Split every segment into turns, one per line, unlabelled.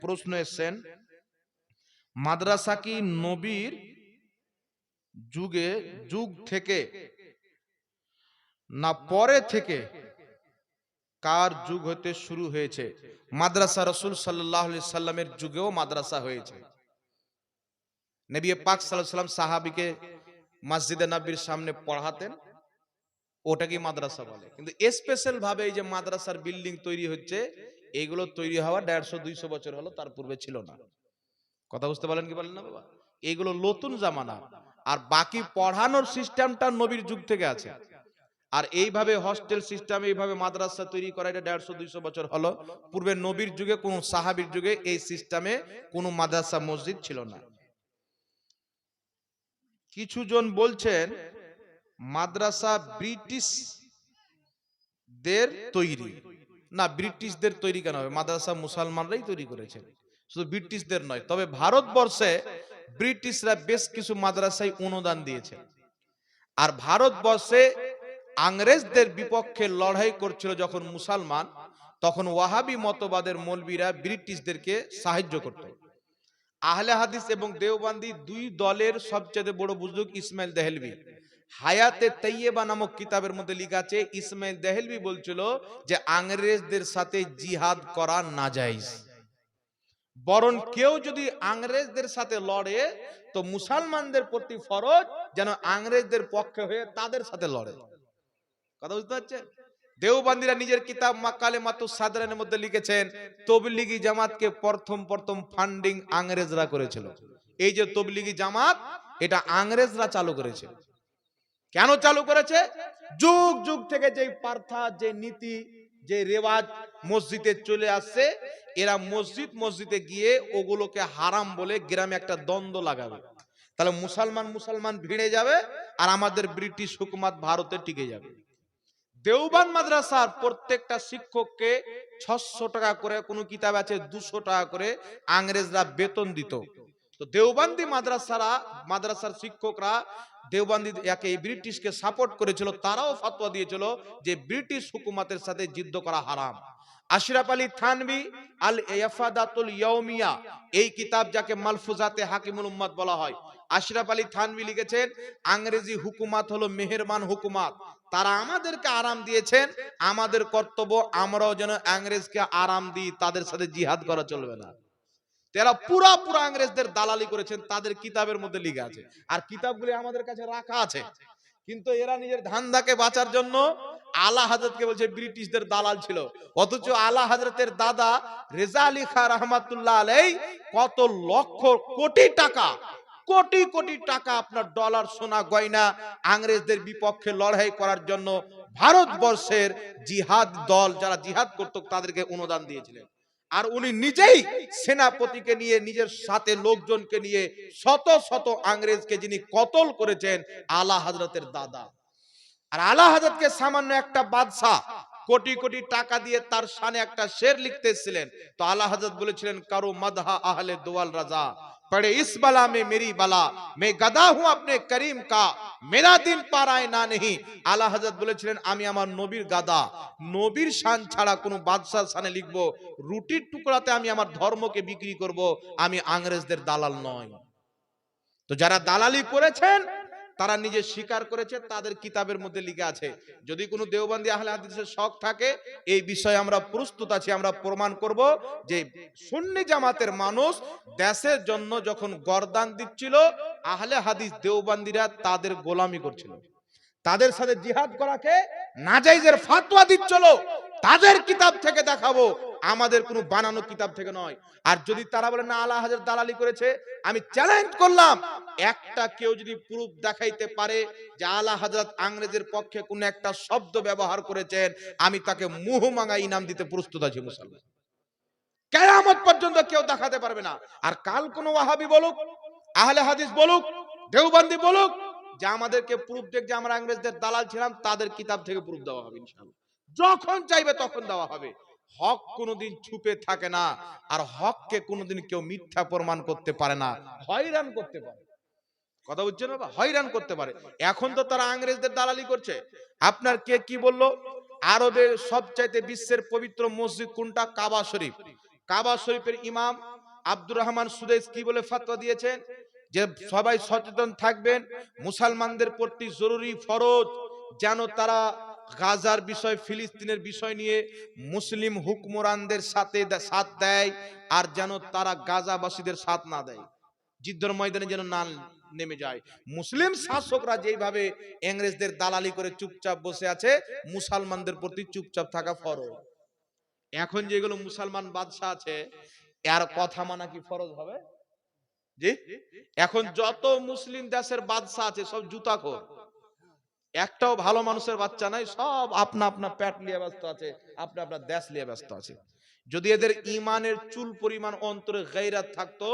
প্রশ্ন এসছেন, মাদ্রাসা কি নবীর যুগ থেকে না পরে থেকে কার যুগ হতে শুরু হয়েছে? মাদ্রাসা রাসূল সাল্লাল্লাহু আলাইহি সাল্লামের যুগেও মাদ্রাসা হয়েছে। নবী পাক সাল্লাল্লাহু আলাইহি সাল্লাম সাহাবীকে মসজিদে নববীর সামনে পড়াতেন, ওটাকে মাদ্রাসা বলে। কিন্তু স্পেশাল ভাবে এই যে মাদ্রাসার বিল্ডিং তৈরি হচ্ছে, এগুলো তৈরি হওয়া 150-200 বছর হলো, তার পূর্বে ছিল না। কথা বুঝতে পারলেন কি বলেন না বাবা? এগুলো নতুন জামানা। আর বাকি পড়ানোর সিস্টেমটা নবীর যুগ থেকে আছে। আর এইভাবে হস্টেল সিস্টেম, এইভাবে মাদ্রাসা তৈরি করা, এটা 150-200 বছর হলো। পূর্বে নবীর যুগে, কোন সাহাবীর যুগে এই সিস্টেমে কোন মাদ্রাসা মসজিদ ছিল না। কিছু জন বলছেন মাদ্রাসা ব্রিটিশদের তৈরি। না, ব্রিটিশদের তৈরি কেন হবে? মাদ্রাসা মুসলমানরাই তৈরি করেছে, শুধু ব্রিটিশদের নয়। তবে ভারতবর্ষে ব্রিটিশরা বেশ কিছু মাদ্রাসায় অনুদান দিয়েছে। আর ভারতবর্ষে ইংরেজদের বিপক্ষে লড়াই করছিল যখন মুসলমান, তখন ওয়াহাবি মতবাদের মৌলবীরা ব্রিটিশদেরকে সাহায্য করত। আহলে হাদিস এবং দেওবন্দি দুই দলের সবচেয়ে বড় বুজুর্গ ইসমাইল দেহলভি, হায়াতে তৈয়বা নামক কিতাবের মধ্যে লেখা আছে, ইসমাইল দেহলভি বলছিল যে ইংরেজদের সাথে জিহাদ করা নাজায়েজ, বরং কেউ যদি ইংরেজদের সাথে লড়ে তো মুসলমানদের প্রতি ফরজ যেন ইংরেজদের পক্ষে হয়ে তাদের সাথে লড়ে। কথা বুঝতে পারছেন? দেওবন্দিরা নিজের কিতাব মাকালেমাতুস সাদরানের মধ্যে লিখেছেন, তবলিগি জামাতকে প্রথম ফান্ডিং ইংরেজরা করেছিল। এই যে তবলিগি জামাত, এটা ইংরেজরা চালু করেছে। কেন চালু করেছে? যুগ যুগ থেকে যে প্রথা, যে নীতি, যে রেওয়াজ মসজিদে চলে আসছে, এরা মসজিদে গিয়ে ওগুলোকে হারাম বলে গ্রামে একটা দ্বন্দ্ব লাগাবে। তাহলে মুসলমান ভিড়ে যাবে আর আমাদের ব্রিটিশ হুকুমত ভারতে টিকে যাবে। দেওবন্দ মাদ্রাসার প্রত্যেকটা শিক্ষককে 600 টাকা করে, কোন কিতাব আছে 200 টাকা করে ইংরেজরা বেতন দিত। তো দেওবন্দি মাদ্রাসার শিক্ষকরা দেওবন্দি ব্রিটিশকে সাপোর্ট করেছিল। তারাও ফতোয়া দিয়েছিল যে ব্রিটিশ হুকুমতের সাথে যুদ্ধ করা হারাম। আশরাফ আলী থানভী আল ইফাদাতুল ইয়াউমিয়া, এই কিতাব যাকে মালফুজাতে হাকিমুল উম্মাত বলা হয়, আশরাফ আলী থানভী লিখেছেন, ইংরেজি হুকুমত হলো মেহেরবান হুকুমত, তারা আমাদেরকে আরাম দিয়েছেন, আমাদের কর্তব্য আমরাও যেন ইংরেজকে আরাম দিই, তাদের সাথে জিহাদ করা চলবে না। তারা পুরা ইংরেজদের দালালি করেছেন, তাদের কিতাবের মধ্যে লেখা আছে। আর কিতাবগুলি আমাদের কাছে রাখা আছে, কিন্তু এরা নিজের ধান্দাকে বাঁচার জন্য আলা হযরতকে বলছে ব্রিটিশদের দালাল ছিল। অথচ আলা হযরতের দাদা রেজা আলী খাঁ রহমাতুল্লাহ আলাইহি কত লক্ষ কোটি টাকা আপনার ডলার, সোনা, গয়না ইংরেজদের বিপক্ষে লড়াই করার জন্য ভারতবর্ষের জিহাদ দল যারা জিহাদ করত তাদেরকে অনুদান দিয়েছিলেন। আর উনি নিজেই সেনাপতিকে নিয়ে, নিজের সাথে লোকজনকে নিয়ে শত শত ইংরেজকে যিনি কতল করেছেন, আলা হযরতের দাদা। আর আলা হযরতকে সামান্য একটা বাদশা কোটি টাকা দিয়ে তার শানে একটা শের লিখতে এসেছিলেন। তো আলা হযরত বলেছিলেন, কারো মাদহা আহলে দুয়াল রাজা, পড়ে ইস বালা মে মেরি বালা, মে গদা হুঁ আপনে করিম কা, মেরা দিল পারায় না নেহি। আলা হযরত বলেছিলেন, আমি আমার নবীর গাদা, নবীর শান ছাড়া কোন বাদশার শানে লিখব, রুটির টুকরাতে আমি আমার ধর্মকে বিক্রি করব, আমি ইংরেজদের দালাল নই। তো যারা দালালি করেছেন তারা নিজে স্বীকার করেছে, তাদের কিতাবের মধ্যে লেখা আছে। যদি কোনো দেওবন্দি আহলে হাদিসের শক থাকে, এই বিষয়ে আমরা প্রস্তুত আছি। আমরা প্রমাণ করব যে সুন্নি জামাতের মানুষ দেশের জন্য যখন গর্দান দিচ্ছিল, আহলে হাদিস দেওবন্দিরা তাদের গোলামি করছিল, তাদের সাথে জিহাদ করাকে নাজায়েজের ফতোয়া দিচ্ছিল। তাদের কিতাব থেকে দেখাবো, আমাদের কোনো বানানো কিতাব থেকে নয়। আর যদি তারা বলে না আলা হযরত দালালি করেছে, আমি চ্যালেঞ্জ করলাম, একটা কেউ যদি প্রুফ দেখাইতে পারে যে আলা হযরত ইংরেজের পক্ষে কোন একটা শব্দ ব্যবহার করেছেন, আমি তাকে মুহমাঙ্গা ইনাম দিতে প্রস্তুত আছি। মুসলমান কিয়ামত পর্যন্ত কেউ দেখাতে পারবে না। আর কাল কোন ওয়াহাবি বলুক, আহলে হাদিস বলুক, দেওবন্দি বলুক যে আমাদেরকে প্রুফ দেখ যে আমরা ইংরেজদের দালাল ছিলাম, তাদের কিতাব থেকে প্রুফ দেওয়া হবে ইনশাআল্লাহ। যখন চাইবে তখন দেওয়া হবে। হক কোনোদিন ছুপে থাকে না, আর হককে কোনোদিন কেউ মিথ্যা প্রমাণ করতে পারে না, হয়রান করতে পারে। কথা বুঝছেন বাবা? হয়রান করতে পারে। এখন তো তারা ইংরেজদের দালালি করছে। আপনার কে কি বললো? আরবের সবচাইতে বিশ্বের পবিত্র মসজিদ কোনটা? কাবা শরীফ। কাবা শরীফের ইমাম আব্দুর রহমান সুদেশ কি বলে ফতোয়া দিয়েছেন যে সবাই সচেতন থাকবেন, মুসলমানদের প্রতি জরুরি ফরজ যেন তারা গাজার বিষয়, ফিলিস্তিনের বিষয় নিয়ে মুসলিম হুকমরানদের সাথে সাথ দেয়, আর যেন তারা গাজাবাসীদের সাথ না দেয়, যুদ্ধের ময়দানে যেন না নেমে যায়। মুসলিম শাসকরা যেভাবে ইংরেজদের দালালি করে চুপচাপ বসে আছে, মুসলমানদের প্রতি চুপচাপ থাকা ফরজ। এখন যেগুলো মুসলমান বাদশা আছে, এর কথা মানা কি ফরজ হবে? জি, এখন যত মুসলিম দেশের বাদশা আছে সব জুতাখোর, একটাও ভালো মানুষের বাচ্চা নাই, সব আপনা আপনা পেট নিয়ে ব্যস্ত আছে, আপনা আপনার দেশ নিয়ে ব্যস্ত আছে। যদি এদের ইমানের চুল পরিমাণ অন্তরে গায়রাত থাকতো,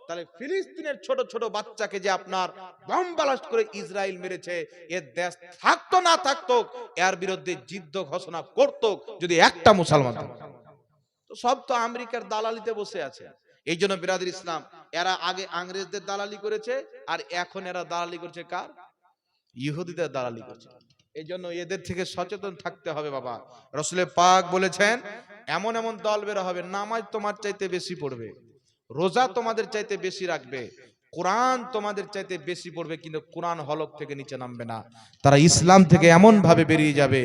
তাহলে ফিলিস্তিনের ছোট ছোট বাচ্চাকে যে আপনার বম ব্লাস্ট করে ইসরায়েল মেরেছে, এর দেশ থাকতো না থাকতো, এর বিরুদ্ধে যুদ্ধ ঘোষণা করতো যদি একটা মুসলমান থাকতো। তো সব তো আমেরিকার দালালিতে বসে আছে। এই জন্য বিরাদর ইসলাম, এরা আগে ইংরেজদের দালালি করেছে, আর এখন এরা দালালি করছে কার? ইহুদিদের দালালি করছে। এই জন্য এদের থেকে সচেতন থাকতে হবে বাবা। রাসূল পাক বলেছেন, এমন এমন দল বের হবে, নামাজ তোমার চাইতে বেশি পড়বে, রোজা তোমাদের চাইতে বেশি রাখবে, কোরআন তোমাদের চাইতে বেশি পড়বে, কিন্তু কোরআন হলক থেকে নিচে নামবে না। তারা ইসলাম থেকে এমন ভাবে বেরিয়ে যাবে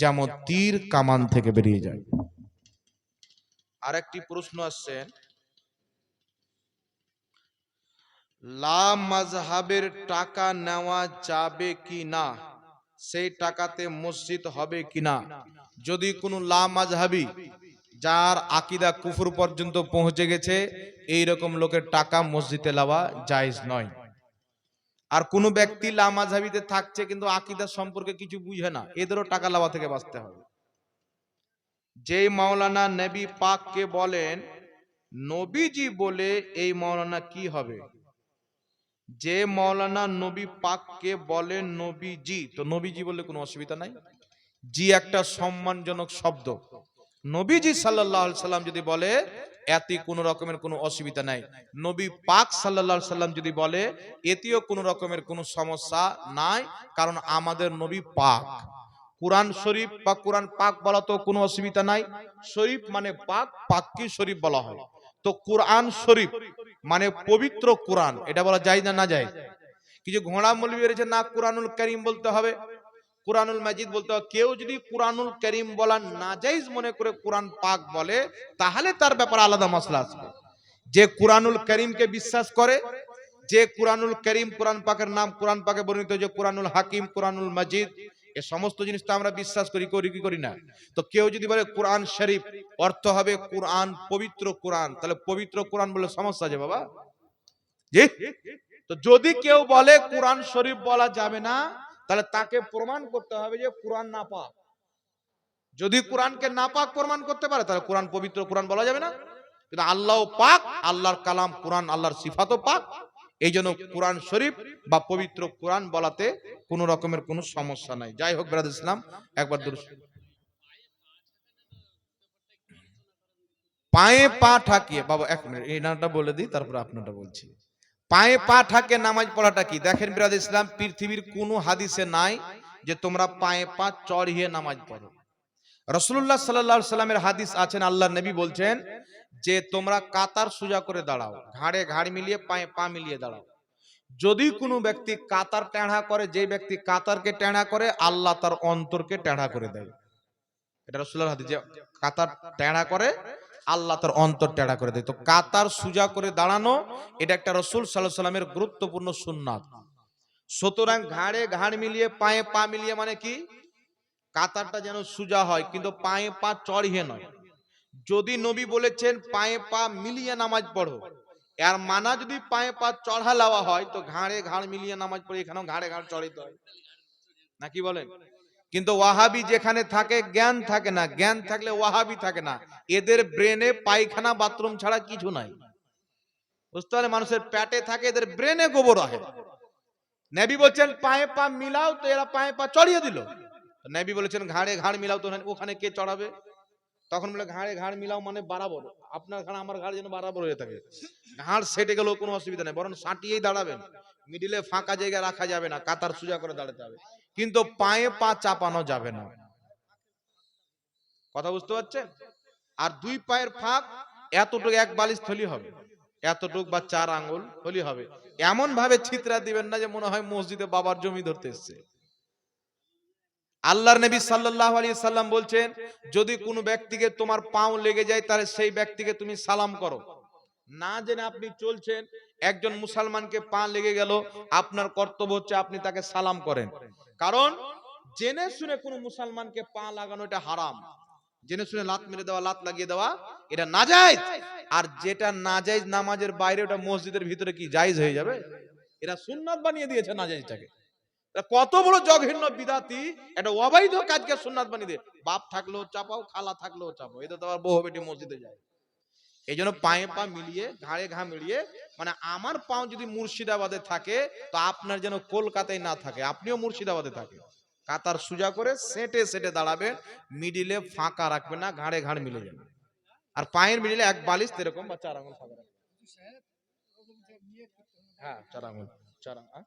যেমন তীর কামান থেকে বেরিয়ে যায়। আরেকটি প্রশ্ন আসছে, লা মাযহাবের টাকা নেওয়া যাবে কি না, সেই টাকাতে মসজিদ হবে কিনা? যদি কোনো লা মাযহাবী, যার আকীদা কুফর পর্যন্ত পৌঁছে গেছে, এই রকম লোকের টাকা মসজিদে নেওয়া জায়েজ নয়। আর কোন ব্যক্তি লা মাযহাবিতে থাকছে কিন্তু আকীদা সম্পর্কে কিছু বুঝে না, এদেরও টাকা নেওয়া থেকে বাঁচতে হবে। যে মাওলানা নবী পাককে বলেন নবীজি বলে, এই মাওলানা কি হবে? যে মাওলানা নবী পাককে বলেন নবীজি, তো নবীজি বললে কোনো অসুবিধা নাই, জি একটা সম্মানজনক শব্দ। নবীজি সাল্লাল্লাহু আলাইহি সাল্লাম যদি বলে, এতে কোনো রকমের কোনো অসুবিধা নাই। নবী পাক সাল্লাল্লাহু আলাইহি সাল্লাম যদি বলে, এতেও কোনো রকমের কোনো সমস্যা নাই, কারণ আমাদের নবী পাক। কুরআন শরীফ বা কুরআন পাক বলা তো কোনো অসুবিধা নাই, শরীফ মানে পাক, পাককে শরীফ বলা হয়। তো কুরআন শরীফ মানে পবিত্র কুরআন, এটা বলা যায় না, না যায়? কিছু ঘোড়া মৌলবি বেরিয়েছে না কুরআনুল কারীম বলতে হবে, কুরআনুল মাজিদ বলতে হবে। কেউ যদি কুরআনুল কারীম বলা নাজায়েজ মনে করে কুরআন পাক বলে, তাহলে তার ব্যাপারে আলাদা মাসলা আসবে। যে কুরআনুল কারীমকে বিশ্বাস করে, যে কুরআনুল কারীম, কুরআন পাকের নাম কুরআন পাকে বর্ণিত, যে কুরআনুল হাকিম, কুরআনুল মাজিদ, এই সমস্ত জিনিস তো আমরা বিশ্বাস করি, করি কি করি না? তো কেউ যদি বলে কুরআন শরীফ, অর্থ হবে কুরআন, পবিত্র কুরআন, তাহলে পবিত্র কুরআন বলে সমস্যা আছে বাবা? জি। তো যদি কেউ বলে কুরআন শরীফ বলা যাবে না, তাহলে তাকে প্রমাণ করতে হবে যে কুরআন নাপাক। যদি কুরআনকে নাপাক প্রমাণ করতে পারে, তাহলে কুরআন পবিত্র কুরআন বলা যাবে না। কিন্তু আল্লাহ পাক, আল্লাহর কালাম কুরআন, আল্লাহর সিফাতও পাক। এই জন্য কুরআন শরীফ বা পবিত্র কুরআন বলাতে কোনো রকমের কোনো সমস্যা নাই। যাই হোক ব্রাদার ইসলাম, একবার দূর পায়ে পা ঠাকিয়ে, বাবা এক মিনিট এই নামটা বলে দিই, তারপর আপনারটা বলছি। পায়ে পা ঠাকে নামাজ পড়াটা কি? দেখেন ব্রাদার ইসলাম, পৃথিবীর কোনো হাদিসে নাই যে তোমরা পায়ে পা চড়িয়ে নামাজ পড়ো। রাসূলুল্লাহ সাল্লাল্লাহু আলাইহি সাল্লামের হাদিস আছেন, আল্লাহর নবী বলছেন যে তোমরা কাতার সোজা করে দাঁড়াও, ঘাড়ে ঘাড় মিলিয়ে পায়ে পা মিলিয়ে দাঁড়াও। যদি কোনো ব্যক্তি কাতার টেढ़ा করে, যে ব্যক্তি কাতারকে টেढ़ा করে, আল্লাহ তার অন্তরকে টেढ़ा করে দেয়। এটা রাসূলুল্লাহর হাদিস, যে কাতার টেढ़ा করে আল্লাহ তার অন্তর টেढ़ा করে দেয়। তো কাতার সোজা করে দাঁড়ানো, এটা একটা রাসূল সাল্লাল্লাহু আলাইহি সাল্লামের গুরুত্বপূর্ণ সুন্নাত। সুতরাং ঘাড়ে ঘাড় মিলিয়ে পায়ে পা মিলিয়ে মানে কি, কাতারটা যেন সোজা হয়, কিন্তু পায়ে পা চড়িয়ে নয়। যদি নবী বলেছেন পায়ে পা মিলিয়ে নামাজ পড়ো, এর মানা যদি পায়ে পা চড়া লাওয়া হয়, তো ঘাড়ে ঘাড় মিলিয়ে নামাজ পড়ে, এখানেও ঘাড়ে ঘাড় চড়াইতে হয় নাকি বলেন? কিন্তু ওয়াহাবি যেখানে থাকে জ্ঞান থাকে না, জ্ঞান থাকলে ওয়াহাবি থাকে না। এদের ব্রেনে পায়খানা বাথরুম ছাড়া কিছু নাই, বুঝতে পারলে? মানুষের পেটে থাকে, এদের ব্রেনে গোবর আহে। নবী বলছেন পায়ে পা মিলাও, তো এরা পায়ে পা চড়িয়ে দিল। নবী বলেছেন ঘাড়ে ঘাড় মিলাও, তো ওখানে কে চড়াবে? তখন বলে ঘাড়ে ঘাড় মিলাও মানে বরাবর, আপনার ঘাড় আমার ঘাড় যেন বরাবর হয়ে থাকে। ঘাড় সেটে গেলেও কোনো অসুবিধা নেই, বরং সাঁটিয়েই দাঁড়াবেন, মিডিলে ফাঁকা জায়গা রাখা যাবে না, কাতার সোজা করে দাঁড়াতে হবে, কিন্তু পায়ে পা চাপানো যাবে না। কথা বুঝতে পারছেন? আর দুই পায়ের ফাঁক এতটুকু এক বালিশ থলি হবে, এতটুক বা 4 আঙ্গুল থলি হবে। এমন ভাবে ছিতরা দিবেন না যে মনে হয় মসজিদে বাবার জমি ধরতে এসছে। আল্লাহর নবী সাল্লাল্লাহু আলাইহি সাল্লাম বলছেন, যদি কোনো ব্যক্তিকে তোমার পাও লেগে যায় তাহলে সেই ব্যক্তিকে তুমি সালাম করো। না জেনে আপনি চলছেন, একজন মুসলমানকে পা লেগে গেল, আপনার কর্তব্য হচ্ছে আপনি তাকে সালাম করেন। কারণ জেনে শুনে কোনো মুসলমানকে পা লাগানো এটা হারাম। জেনে শুনে লাত মেরে দেওয়া, লাত লাগিয়ে দেওয়া এটা নাজায়েজ। আর যেটা নাজায়েজ নামাজের বাইরে, ওটা মসজিদের ভিতরে কি জায়েজ হয়ে যাবে? এরা সুন্নাত বানিয়ে দিয়েছে নাজায়েজটাকে। কত বড় জঘন্য বিদাতি, একটা অবৈধ কাজকে সুন্নাত বানিয়ে দিয়ে, বাপ থাকলেও চাপাও, খালা থাকলেও চাপাও। এটা তো আবার বউ বেটি মসজিদে যায়। এই জন্য পায়ে পা মিলিয়ে, ঘাড়ে ঘা মিলিয়ে, মানে আমার পাও যদি মুর্শিদাবাদে থাকে তো আপনার যেন কলকাতায় না থাকে, আপনিও মুর্শিদাবাদে থাকে। কাতার সুজা করে সেটে সেটে দাঁড়াবেন, মিডিলে ফাঁকা রাখবেন না, ঘাড়ে ঘাড় মিলে যাবে। আর পায়ের মিডিলে এক বালিশ এরকম বা 4 আঙ্গুল ফাঁকা রাখবেন। হ্যাঁ 4 আঙ্গুল, 4 আঙ্গুল।